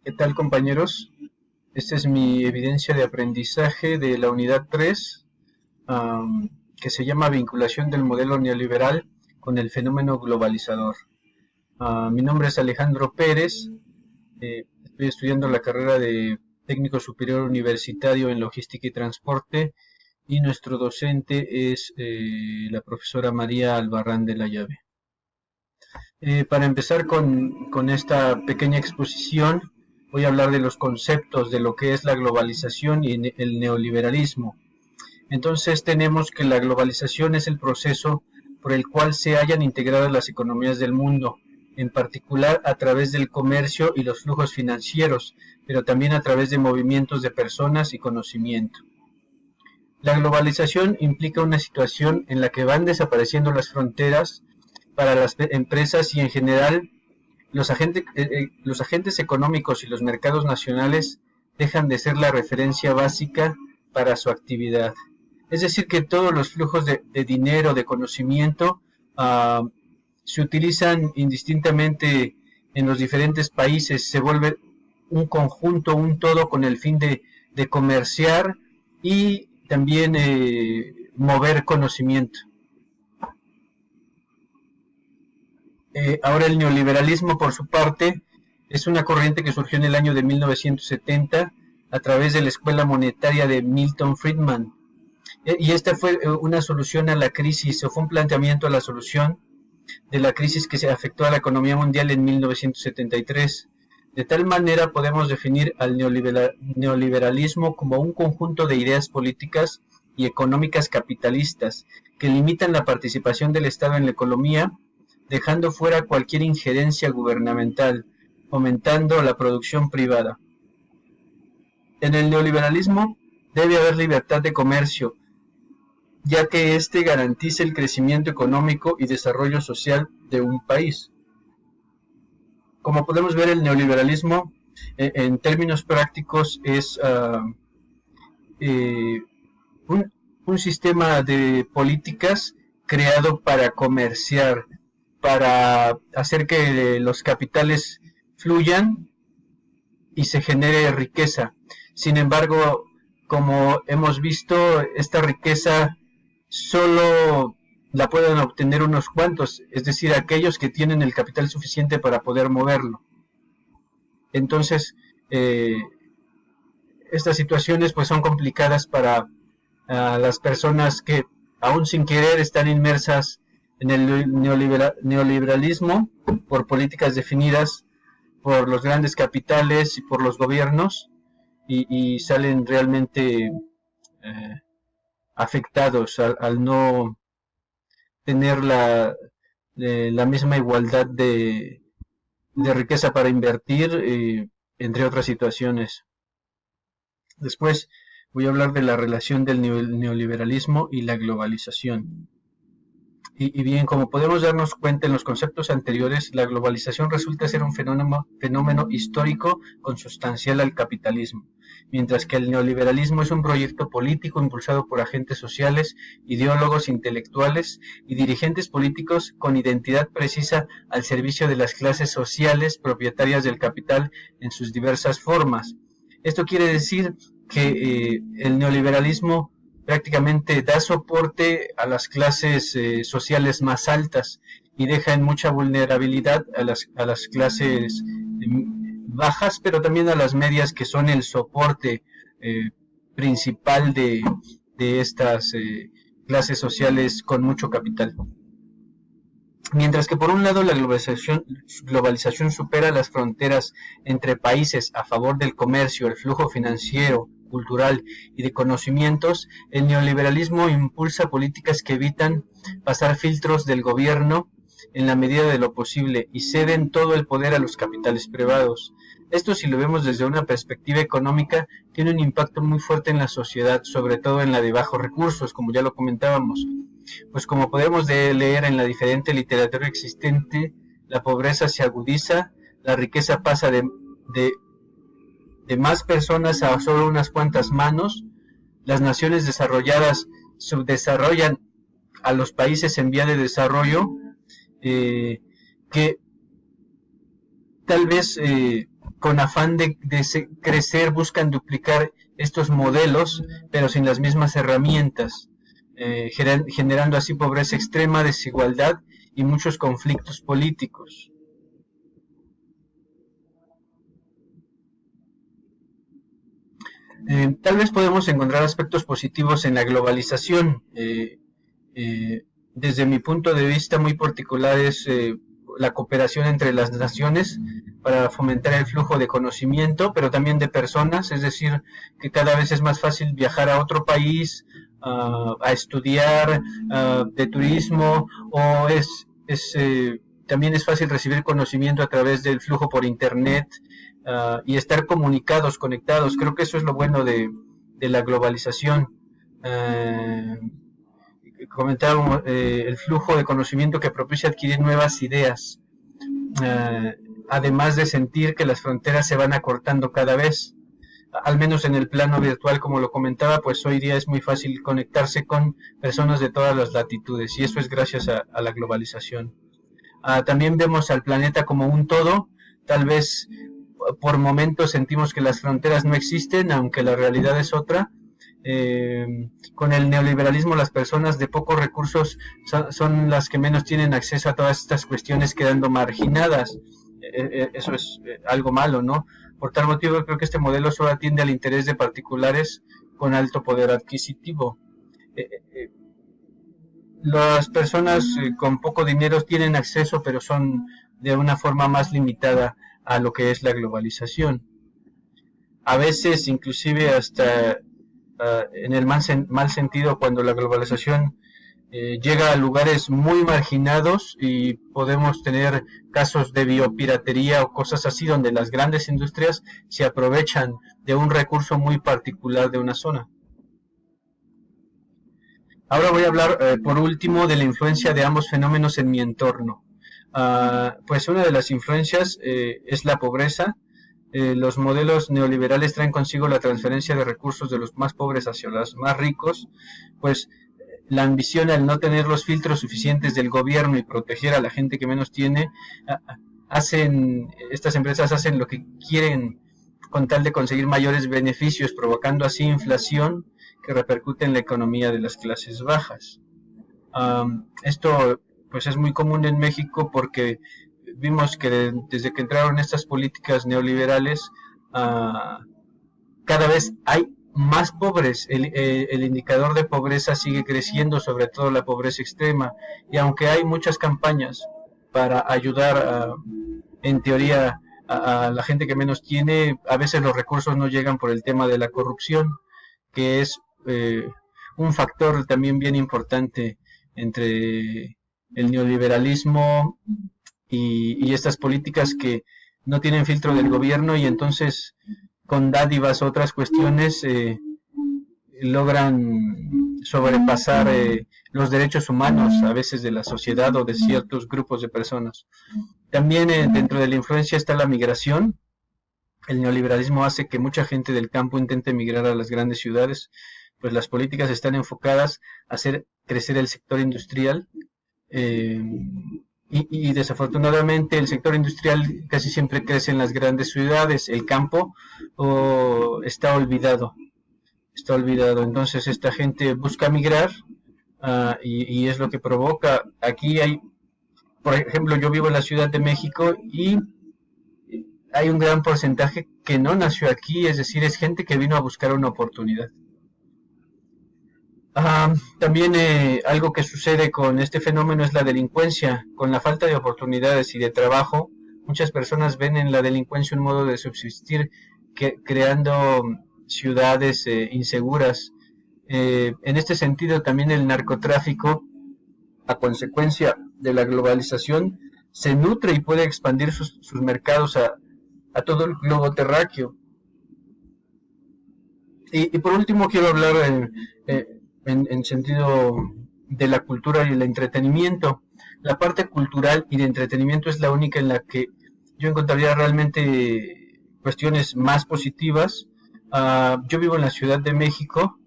¿Qué tal, compañeros? Esta es mi evidencia de aprendizaje de la unidad 3, que se llama Vinculación del modelo neoliberal con el fenómeno globalizador. Mi nombre es Alejandro Pérez, estoy estudiando la carrera de Técnico Superior Universitario en Logística y Transporte y nuestro docente es la profesora María Albarrán de la Llave. Para empezar con esta pequeña exposición, voy a hablar de los conceptos de lo que es la globalización y el neoliberalismo. Entonces tenemos que la globalización es el proceso por el cual se hayan integrado las economías del mundo, en particular a través del comercio y los flujos financieros, pero también a través de movimientos de personas y conocimiento. La globalización implica una situación en la que van desapareciendo las fronteras para las empresas y en general los agentes económicos y los mercados nacionales dejan de ser la referencia básica para su actividad. Es decir, que todos los flujos de dinero, de conocimiento, se utilizan indistintamente en los diferentes países, se vuelve un conjunto, un todo con el fin de comerciar y también mover conocimiento. Ahora el neoliberalismo, por su parte, es una corriente que surgió en el año de 1970 a través de la escuela monetaria de Milton Friedman. Y esta fue una solución a la crisis, o fue un planteamiento a la solución de la crisis que se afectó a la economía mundial en 1973. De tal manera podemos definir al neoliberalismo como un conjunto de ideas políticas y económicas capitalistas que limitan la participación del Estado en la economía, dejando fuera cualquier injerencia gubernamental, fomentando la producción privada. En el neoliberalismo debe haber libertad de comercio, ya que éste garantiza el crecimiento económico y desarrollo social de un país. Como podemos ver, el neoliberalismo, en términos prácticos, es un sistema de políticas creado para comerciar, para hacer que los capitales fluyan y se genere riqueza. Sin embargo, como hemos visto, esta riqueza solo la pueden obtener unos cuantos, es decir, aquellos que tienen el capital suficiente para poder moverlo. Entonces, estas situaciones pues son complicadas para las personas que aún sin querer están inmersas en el neoliberalismo por políticas definidas por los grandes capitales y por los gobiernos y salen realmente afectados al no tener la misma igualdad de riqueza para invertir, entre otras situaciones. Después voy a hablar de la relación del neoliberalismo y la globalización. Y bien, como podemos darnos cuenta en los conceptos anteriores, la globalización resulta ser un fenómeno histórico consustancial al capitalismo, mientras que el neoliberalismo es un proyecto político impulsado por agentes sociales, ideólogos intelectuales y dirigentes políticos con identidad precisa al servicio de las clases sociales propietarias del capital en sus diversas formas. Esto quiere decir que el neoliberalismo prácticamente da soporte a las clases sociales más altas y deja en mucha vulnerabilidad a las clases bajas, pero también a las medias, que son el soporte principal de estas clases sociales con mucho capital. Mientras que por un lado la globalización supera las fronteras entre países a favor del comercio, el flujo financiero, cultural y de conocimientos, el neoliberalismo impulsa políticas que evitan pasar filtros del gobierno en la medida de lo posible y ceden todo el poder a los capitales privados. Esto, si lo vemos desde una perspectiva económica, tiene un impacto muy fuerte en la sociedad, sobre todo en la de bajos recursos, como ya lo comentábamos. Pues como podemos leer en la diferente literatura existente, la pobreza se agudiza, la riqueza pasa de más personas a solo unas cuantas manos, las naciones desarrolladas subdesarrollan a los países en vía de desarrollo, que tal vez con afán de crecer buscan duplicar estos modelos, pero sin las mismas herramientas, generando así pobreza extrema, desigualdad y muchos conflictos políticos. Tal vez podemos encontrar aspectos positivos en la globalización. Desde mi punto de vista muy particular es la cooperación entre las naciones para fomentar el flujo de conocimiento, pero también de personas, es decir, que cada vez es más fácil viajar a otro país, a estudiar, de turismo, o también es fácil recibir conocimiento a través del flujo por internet, y estar comunicados, conectados. Creo que eso es lo bueno de la globalización. Comentábamos el flujo de conocimiento que propicia adquirir nuevas ideas, además de sentir que las fronteras se van acortando cada vez, al menos en el plano virtual, como lo comentaba, pues hoy día es muy fácil conectarse con personas de todas las latitudes, y eso es gracias a la globalización. También vemos al planeta como un todo. Tal vez por momentos sentimos que las fronteras no existen, aunque la realidad es otra. Con el neoliberalismo las personas de pocos recursos son las que menos tienen acceso a todas estas cuestiones, quedando marginadas. Eso es algo malo, ¿no? Por tal motivo creo que este modelo solo atiende al interés de particulares con alto poder adquisitivo. Las personas con poco dinero tienen acceso, pero son de una forma más limitada a lo que es la globalización. A veces inclusive hasta en el mal sentido, cuando la globalización llega a lugares muy marginados, y podemos tener casos de biopiratería o cosas así, donde las grandes industrias se aprovechan de un recurso muy particular de una zona. Ahora voy a hablar por último de la influencia de ambos fenómenos en mi entorno. Pues una de las influencias es la pobreza. Los modelos neoliberales traen consigo la transferencia de recursos de los más pobres hacia los más ricos, pues la ambición al no tener los filtros suficientes del gobierno y proteger a la gente que menos tiene, estas empresas hacen lo que quieren con tal de conseguir mayores beneficios, provocando así inflación que repercute en la economía de las clases bajas. Esto pues es muy común en México, porque vimos que desde que entraron estas políticas neoliberales, cada vez hay más pobres. El indicador de pobreza sigue creciendo, sobre todo la pobreza extrema, y aunque hay muchas campañas para ayudar en teoría a la gente que menos tiene, a veces los recursos no llegan por el tema de la corrupción, que es un factor también bien importante entre el neoliberalismo y estas políticas que no tienen filtro del gobierno, y entonces con dádivas o otras cuestiones logran sobrepasar los derechos humanos a veces de la sociedad o de ciertos grupos de personas. También dentro de la influencia está la migración. El neoliberalismo hace que mucha gente del campo intente migrar a las grandes ciudades, pues las políticas están enfocadas a hacer crecer el sector industrial, y desafortunadamente el sector industrial casi siempre crece en las grandes ciudades. El campo está olvidado. Entonces esta gente busca migrar, y es lo que provoca. Aquí hay, por ejemplo, yo vivo en la Ciudad de México y hay un gran porcentaje que no nació aquí, es decir, es gente que vino a buscar una oportunidad. También algo que sucede con este fenómeno es la delincuencia. Con la falta de oportunidades y de trabajo, muchas personas ven en la delincuencia un modo de subsistir, creando ciudades inseguras. En este sentido, también el narcotráfico, a consecuencia de la globalización, se nutre y puede expandir sus mercados a todo el globo terráqueo. Y por último quiero hablar en sentido de la cultura y el entretenimiento. La parte cultural y de entretenimiento es la única en la que yo encontraría realmente cuestiones más positivas. Yo vivo en la Ciudad de México,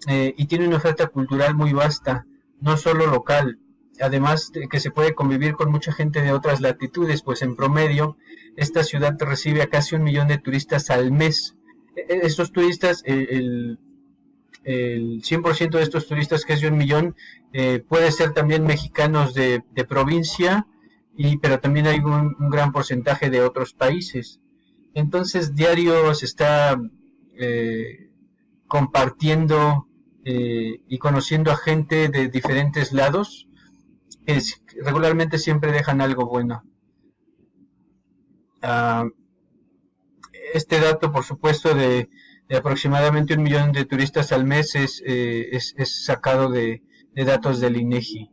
y tiene una oferta cultural muy vasta, no solo local, además de que se puede convivir con mucha gente de otras latitudes, pues en promedio esta ciudad recibe a casi 1 millón de turistas al mes. Estos turistas, el 100% de estos turistas, que es de 1 millón, puede ser también mexicanos de provincia, pero también hay un gran porcentaje de otros países. Entonces diario se está compartiendo y conociendo a gente de diferentes lados, que regularmente siempre dejan algo bueno. Uh, este dato, por supuesto, de aproximadamente 1 millón de turistas al mes es sacado de datos del INEGI.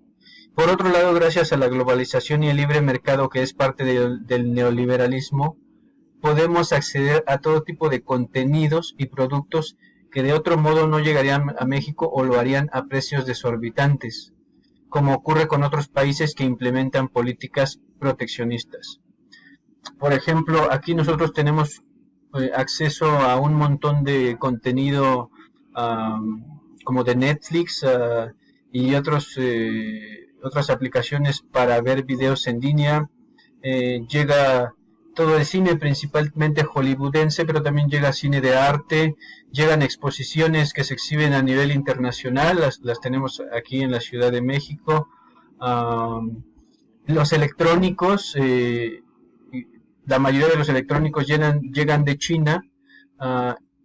Por otro lado, gracias a la globalización y el libre mercado, que es parte del neoliberalismo, podemos acceder a todo tipo de contenidos y productos que de otro modo no llegarían a México o lo harían a precios desorbitantes, como ocurre con otros países que implementan políticas proteccionistas. Por ejemplo, aquí nosotros tenemos acceso a un montón de contenido como de Netflix y otras aplicaciones para ver videos en línea. Llega todo el cine, principalmente hollywoodense, pero también llega cine de arte, llegan exposiciones que se exhiben a nivel internacional, las tenemos aquí en la Ciudad de México. Los electrónicos, la mayoría de los electrónicos llegan de China,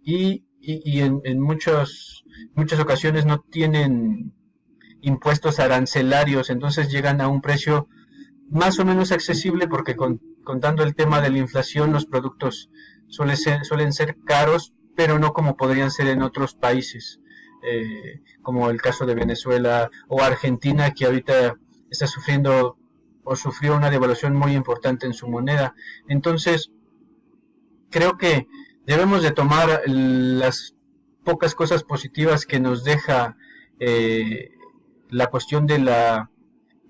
y en muchas ocasiones no tienen impuestos arancelarios, entonces llegan a un precio más o menos accesible, porque contando el tema de la inflación, los productos suelen ser caros, pero no como podrían ser en otros países, como el caso de Venezuela o Argentina, que ahorita está sufriendo o sufrió una devaluación muy importante en su moneda. Entonces, creo que debemos de tomar las pocas cosas positivas que nos deja la cuestión de la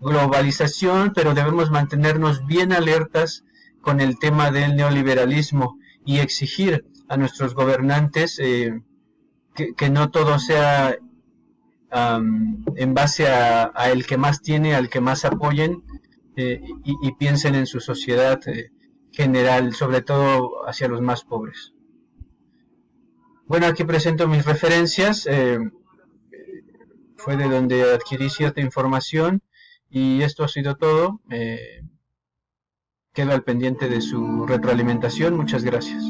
globalización, pero debemos mantenernos bien alertas con el tema del neoliberalismo y exigir a nuestros gobernantes que no todo sea en base a el que más tiene, al que más apoyen, y piensen en su sociedad general, sobre todo hacia los más pobres. Bueno, aquí presento mis referencias. Fue de donde adquirí cierta información, y esto ha sido todo. Quedo al pendiente de su retroalimentación. Muchas gracias.